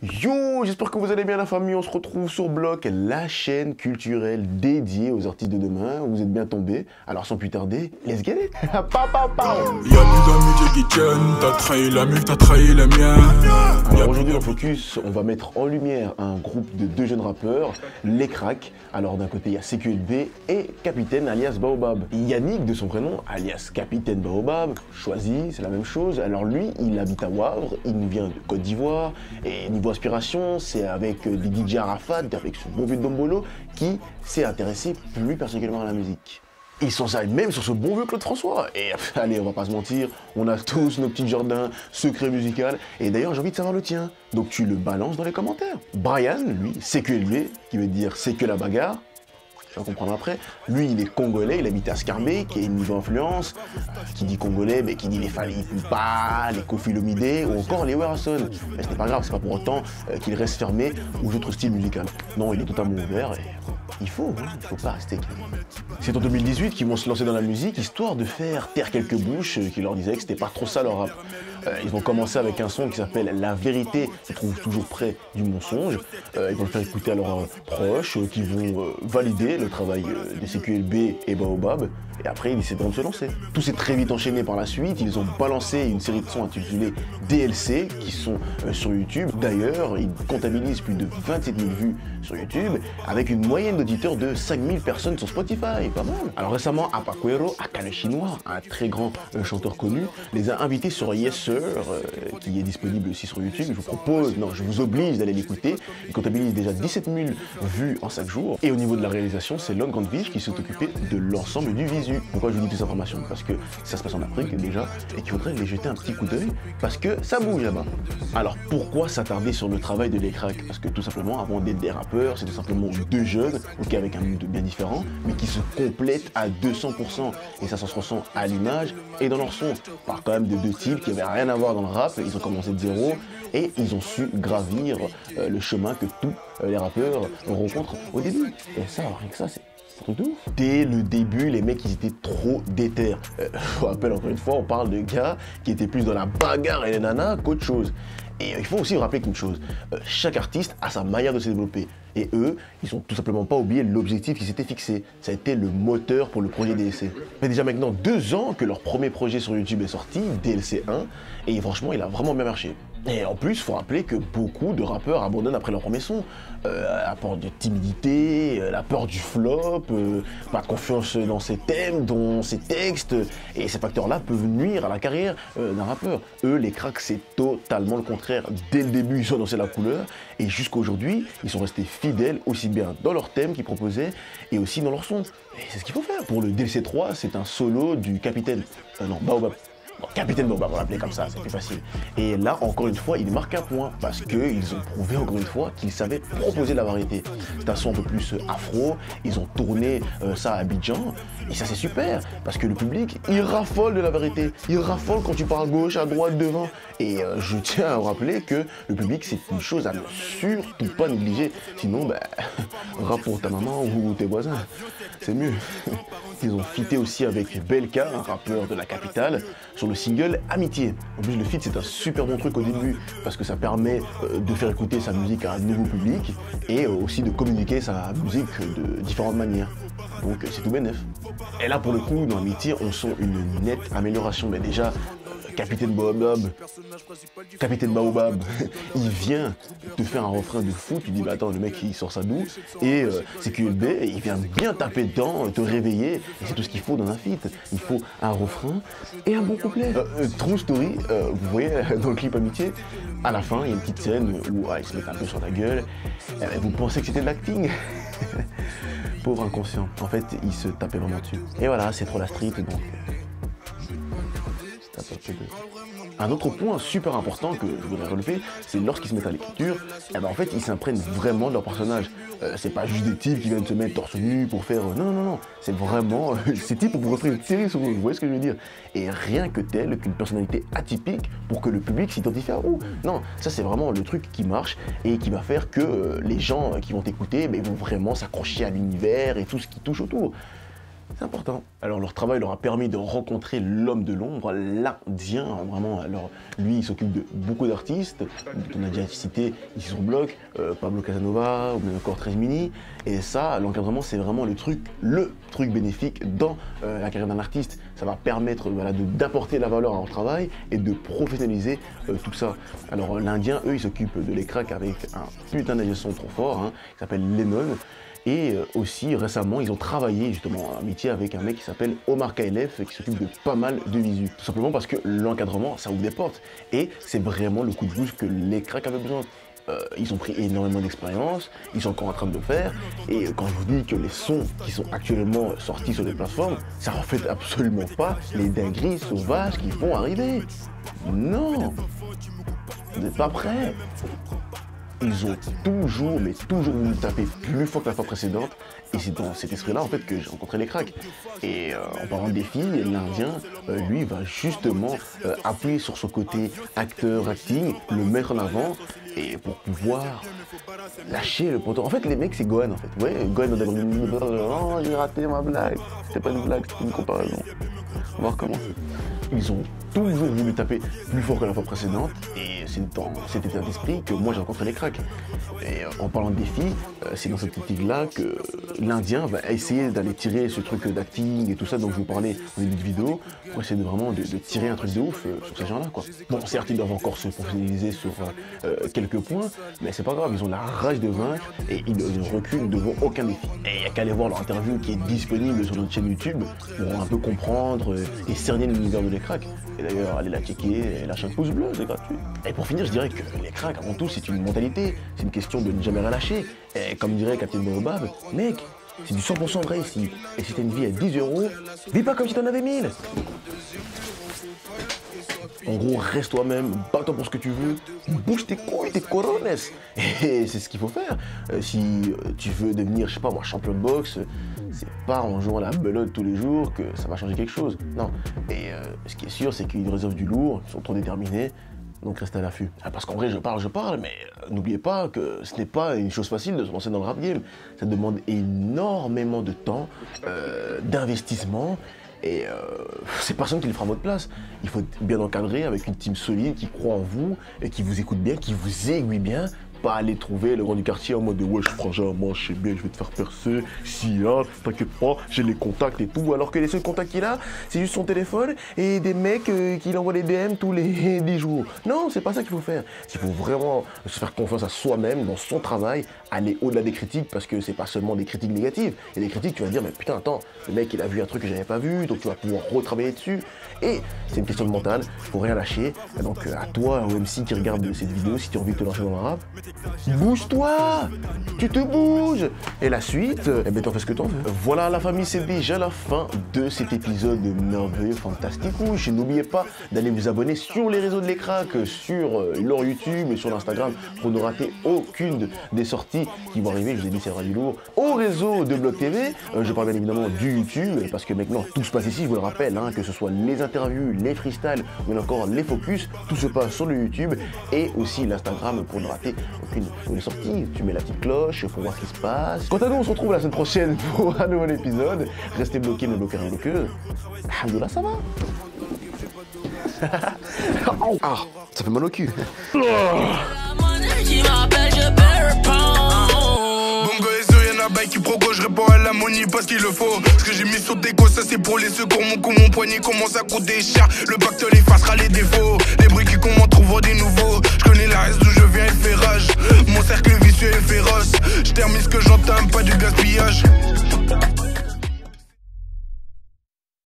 Yo, j'espère que vous allez bien la famille, on se retrouve sur Bloc, la chaîne culturelle dédiée aux artistes de demain. Vous êtes bien tombés, alors sans plus tarder, let's get it. Y'a plus d'amis qui tiennent, t'as trahi la mule, t'as trahi la mienne. Alors aujourd'hui dans Focus, on va mettre en lumière un groupe de deux jeunes rappeurs, les Cracks. Alors d'un côté il y a CQLB et Capitaine alias Baobab. Yannick de son prénom alias Capitaine Baobab, choisi, c'est la même chose. Alors lui, il habite à Wavre, il nous vient de Côte d'Ivoire et niveau inspiration, c'est avec des DJ Arafat, avec ce bon vieux Dombolo, qui s'est intéressé plus particulièrement à la musique. Ils sont ça même sur ce bon vieux Claude François. Et allez, on va pas se mentir, on a tous nos petits jardins secrets musicaux. Et d'ailleurs, j'ai envie de savoir le tien. Donc tu le balances dans les commentaires. Brian, lui, CQLB, qui veut dire c'est que la bagarre. Tu vas comprendre après. Lui, il est congolais, il habite à Scarbeck, qui est niveau influence. Qui dit congolais, mais qui dit les Fally Ipupa, les Koffi Olomide ou encore les Werason. Mais ce n'est pas grave, c'est pas pour autant qu'il reste fermé aux autres styles musicaux. Non, il est totalement ouvert et il faut pas rester. C'est en 2018 qu'ils vont se lancer dans la musique, histoire de faire taire quelques bouches qui leur disaient que c'était pas trop ça leur rap. Ils vont commencer avec un son qui s'appelle La Vérité, se trouve toujours près du mensonge. Ils vont le faire écouter à leurs proches, qui vont valider le travail des CQLB et Baobab. Et après, ils décideront de se lancer. Tout s'est très vite enchaîné par la suite. Ils ont balancé une série de sons intitulés DLC, qui sont sur YouTube. D'ailleurs, ils comptabilisent plus de 27 000 vues sur YouTube, avec une moyenne d'auditeurs de 5 000 personnes sur Spotify. Pas mal. Alors récemment, Apacuero, aka le chinois, un très grand chanteur connu, les a invités sur Yes Sir, qui est disponible aussi sur YouTube. Je vous propose, non, je vous oblige d'aller l'écouter. Il comptabilise déjà 17 000 vues en 5 jours. Et au niveau de la réalisation, c'est Long Grandvich qui s'est occupé de l'ensemble du visu. Pourquoi je vous dis toutes ces informations? Parce que ça se passe en Afrique déjà, et qu'il faudrait les jeter un petit coup d'œil, parce que ça bouge là-bas. Alors pourquoi s'attarder sur le travail de Les Cracks? Parce que tout simplement, avant d'être des rappeurs, c'est tout simplement deux jeunes, ok, avec un mood bien différent, mais qui se complètent à 200%. Et ça se ressent à l'image et dans leur son. Par quand même de deux types qui n'avaient rien à voir dans le rap, ils ont commencé de zéro, et ils ont su gravir le chemin que tous les rappeurs rencontrent au début. Et ça, rien que ça, c'est truc de ouf. Dès le début, les mecs, ils étaient trop déter. Je vous rappelle encore une fois, on parle de gars qui étaient plus dans la bagarre et les nanas qu'autre chose. Et il faut aussi vous rappeler qu'une chose, chaque artiste a sa manière de se développer. Et eux, ils ont tout simplement pas oublié l'objectif qu'ils s'étaient fixé. Ça a été le moteur pour le projet DLC. Ça fait déjà maintenant 2 ans que leur premier projet sur YouTube est sorti, DLC 1, et franchement, il a vraiment bien marché. Et en plus, il faut rappeler que beaucoup de rappeurs abandonnent après leur premier son. À peur de timidité, la peur du flop, pas de confiance dans ses thèmes, dans ses textes. Et ces facteurs-là peuvent nuire à la carrière d'un rappeur. Eux, les Cracks, c'est totalement le contraire. Dès le début, ils ont annoncé la couleur. Et jusqu'à aujourd'hui, ils sont restés fidèles aussi bien dans leurs thèmes qu'ils proposaient et aussi dans leur son. Et c'est ce qu'il faut faire. Pour le DLC 3, c'est un solo du Capitaine. Non, Baobab. Bon, Capitaine Baobab, on va l'appeler comme ça, c'est plus facile. Et là, encore une fois, il marque un point, parce qu'ils ont prouvé, encore une fois, qu'ils savaient proposer de la variété. C'est un son un peu plus afro, ils ont tourné ça à Abidjan, et ça c'est super, parce que le public, il raffole de la vérité. Il raffole quand tu pars à gauche, à droite, devant. Et je tiens à rappeler que le public, c'est une chose à ne surtout pas négliger. Sinon, ben, rap pour ta maman ou tes voisins, c'est mieux. Ils ont fité aussi avec Belka, un rappeur de la capitale, sur le single Amitié. En plus, le feat, c'est un super bon truc au début, parce que ça permet de faire écouter sa musique à un nouveau public, et aussi de communiquer sa musique de différentes manières. Donc c'est tout bénef. Et là, pour le coup, dans Amitié, on sent une nette amélioration. Mais déjà, Capitaine Baobab, il vient te faire un refrain de fou, tu dis bah attends, le mec il sort ça d'où? Et CQLB, il vient bien taper dedans, te réveiller, et c'est tout ce qu'il faut dans un feat. Il faut un refrain et un bon couplet. True story, vous voyez dans le clip Amitié, à la fin il y a une petite scène où il se met un peu sur la gueule, vous pensez que c'était de l'acting? Pauvre inconscient, en fait il se tapait vraiment dessus. Et voilà, c'est trop la street donc... Un autre point super important que je voudrais relever, c'est lorsqu'ils se mettent à l'écriture, en fait ils s'imprègnent vraiment de leur personnage. C'est pas juste des types qui viennent se mettre torse nu pour faire... Non, c'est vraiment... ces types on pourrait faire une série sur eux, vous voyez ce que je veux dire? Et rien que tel qu'une personnalité atypique pour que le public s'identifie à eux. Non, ça c'est vraiment le truc qui marche et qui va faire que les gens qui vont t'écouter vont vraiment s'accrocher à l'univers et tout ce qui touche autour. C'est important. Alors leur travail leur a permis de rencontrer l'homme de l'ombre, l'Indien. Vraiment, alors lui il s'occupe de beaucoup d'artistes. On a déjà cité ici sur le bloc, Pablo Casanova ou même encore 13 Mini. Et ça, l'encadrement c'est vraiment le truc bénéfique dans la carrière d'un artiste. Ça va permettre voilà, d'apporter la valeur à leur travail et de professionnaliser tout ça. Alors l'Indien, eux, ils s'occupent de les cracks avec un putain d'ingé son trop fort, hein, qui s'appelle Lennon. Et aussi récemment, ils ont travaillé justement en amitié avec un mec qui s'appelle Omar Khalef qui s'occupe de pas mal de visu. Tout simplement parce que l'encadrement, ça ouvre des portes. Et c'est vraiment le coup de boost que les cracks avaient besoin. Ils ont pris énormément d'expérience, ils sont encore en train de le faire. Et quand je vous dis que les sons qui sont actuellement sortis sur les plateformes, ça reflète absolument pas les dingueries sauvages qui vont arriver. Non, vous n'êtes pas prêts. Ils ont toujours, mais toujours voulu taper plus fort que la fois précédente. Et c'est dans cet esprit-là, en fait, que j'ai rencontré les cracks. Et en parlant des filles, l'Indien, lui, va justement appuyer sur son côté acteur, acting, le mettre en avant, et pour pouvoir lâcher le poteau. En fait, les mecs, c'est Gohan, en fait. Ouais, Gohan, oh, j'ai raté ma blague. C'était pas une blague, c'était une comparaison. On va recommencer. Ils ont toujours voulu taper plus fort que la fois précédente, et c'est dans cet état d'esprit que moi j'ai rencontré les cracks. Et en parlant des filles, c'est dans cette optique-là que l'Indien va essayer d'aller tirer ce truc d'acting et tout ça dont je vous parlais au début de vidéo, pour essayer vraiment de tirer un truc de ouf sur ces gens-là, quoi. Bon, certes, ils doivent encore se professionnaliser sur quelques points, mais c'est pas grave, ils ont la rage de vaincre et ils ne reculent devant aucun défi. Et il n'y a qu'à aller voir leur interview qui est disponible sur notre chaîne YouTube pour un peu comprendre et cerner l'univers de les cracks. Et d'ailleurs, allez la checker et lâcher un pouce bleu, c'est gratuit. Et pour finir, je dirais que les cracks, avant tout, c'est une mentalité, c'est une question de ne jamais relâcher. Et comme dirait Captain Baobab, mec, c'est du 100% vrai ici. Et si t'as une vie à 10 €, vis pas comme si t'en avais 1000. En gros, reste toi-même, bats-toi pour ce que tu veux, bouge tes couilles, tes corones. Et c'est ce qu'il faut faire. Si tu veux devenir, je sais pas moi, champion de boxe, c'est pas en jouant à la belote tous les jours que ça va changer quelque chose. Non. Et ce qui est sûr, c'est qu'ils réservent du lourd, ils sont trop déterminés. Donc restez à l'affût. Parce qu'en vrai, je parle, mais n'oubliez pas que ce n'est pas une chose facile de se lancer dans le rap game. Ça demande énormément de temps, d'investissement, et c'est personne qui le fera à votre place. Il faut être bien encadré avec une team solide qui croit en vous, et qui vous écoute bien, qui vous aiguille bien. Pas aller trouver le grand du quartier en mode ouais, je prends moi je sais bien, je vais te faire percer, si hein, t'inquiète pas, j'ai les contacts et tout, alors que les seuls contacts qu'il a, c'est juste son téléphone et des mecs qui l'envoient les DM tous les 10 jours. Non, c'est pas ça qu'il faut faire. Il faut vraiment se faire confiance à soi-même dans son travail, aller au-delà des critiques, parce que c'est pas seulement des critiques négatives. Il y a des critiques, tu vas dire, mais putain, attends, le mec il a vu un truc que j'avais pas vu, donc tu vas pouvoir retravailler dessus. Et c'est une question de mental, faut rien lâcher. Et donc à toi, au MC qui regarde cette vidéo, si tu as envie de te lancer dans le rap, bouge-toi, tu te bouges. Et la suite, eh ben t'en fais ce que t'en veux. Voilà la famille, c'est déjà la fin de cet épisode merveilleux, fantastique. N'oubliez pas d'aller vous abonner sur les réseaux de les cracks, sur leur YouTube et sur l'Instagram pour ne rater aucune des sorties qui vont arriver. Je vous ai dit, c'est du lourd. Au réseau de Bloc TV, je parle bien évidemment du YouTube, parce que maintenant tout se passe ici, je vous le rappelle, hein, que ce soit les interviews, les freestyles ou encore les focus, tout se passe sur le YouTube et aussi l'Instagram pour ne rater aucune nouvelle sortie. Tu mets la petite cloche pour voir ce qui se passe. Quant à nous, on se retrouve la semaine prochaine pour un nouvel épisode. Restez bloqués, mais bloqués, rien bloqueuse. Alhamdoulilah, ça va. Ah, ça fait mal au cul. Qui proco, je réponds à la money parce qu'il le faut. Ce que j'ai mis sur déco, ça c'est pour les secours. Mon coup, mon poignet commence à coûter cher. Le pactole effacera les défauts. Les bruits qui commencent trouvent des nouveaux. Je connais la reste d'où je viens, il fait rage. Mon cercle vicieux est féroce. Je termine ce que j'entame, pas du gaspillage.